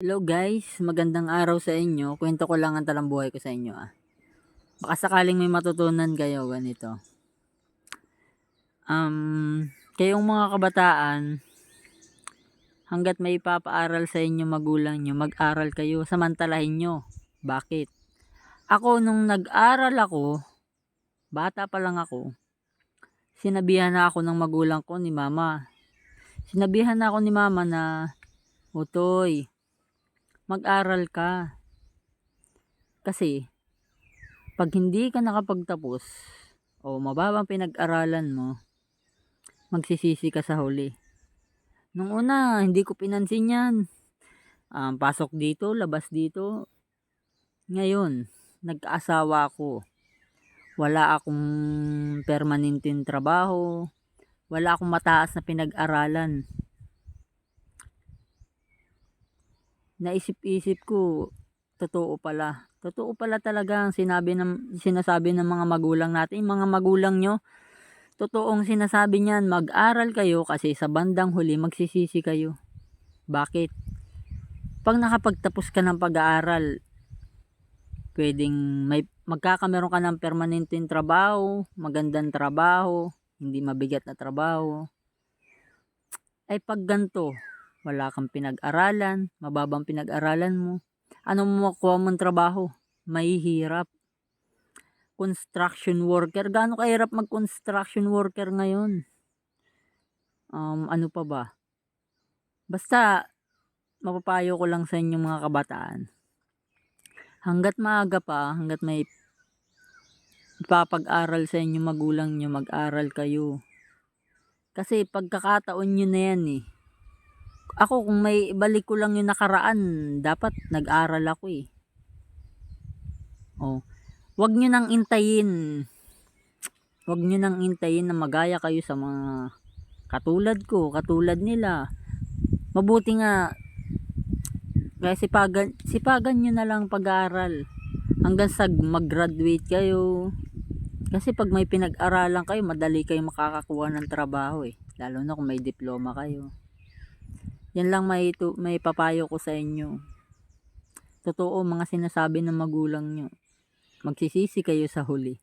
Hello guys, magandang araw sa inyo. Kwento ko lang ang talambuhay ko sa inyo. Baka sakaling may matutunan kayo ganito. Kayong mga kabataan, hanggat may ipapaaral sa inyo magulang nyo, mag-aral kayo, samantalahin nyo. Bakit? Ako nung nag-aral ako, bata pa lang ako, sinabihan na ako ng magulang ko ni mama. Sinabihan na ako ni mama na, Utoy, mag-aral ka. Kasi, pag hindi ka nakapagtapos o mababang pinag-aralan mo, magsisisi ka sa huli. Nung una, hindi ko pinansin yan. Pasok dito, labas dito. Ngayon, nag-asawa ako. Wala akong permanenteng trabaho. Wala akong mataas na pinag-aralan. Naisip-isip ko, totoo pala. Totoo pala talaga ang sinasabi ng mga magulang natin. Mga magulang nyo, totoong sinasabi niyan, mag-aral kayo kasi sa bandang huli magsisisi kayo. Bakit? Pag nakapagtapos ka ng pag-aaral, pwedeng magkakameron ka ng permanenteng trabaho, magandang trabaho, hindi mabigat na trabaho. Ay pag ganito, wala kang pinag-aralan, mababang pinag-aralan mo, ano mo makuha mong trabaho? Mahihirap. Construction worker, gaano kahirap mag-construction worker ngayon? Ano pa ba? Basta, mapapayo ko lang sa inyo mga kabataan. Hanggat maaga pa, hanggat may ipapag-aral sa inyo magulang nyo, mag-aral kayo. Kasi pagkakataon nyo na yan eh. Ako kung may balik ko lang yung nakaraan, dapat nag-aral ako eh. Wag nyo nang intayin. Wag nyo nang intayin na magaya kayo sa mga katulad ko, katulad nila. Mabuti nga, kaya sipagan nyo na lang pag-aaral. Hanggang sa mag-graduate kayo. Kasi pag may pinag-aralan kayo, madali kayo makakakuha ng trabaho eh. Lalo na kung may diploma kayo. Yan lang may papayo ko sa inyo. Totoo mga sinasabi ng magulang nyo. Magsisisi kayo sa huli.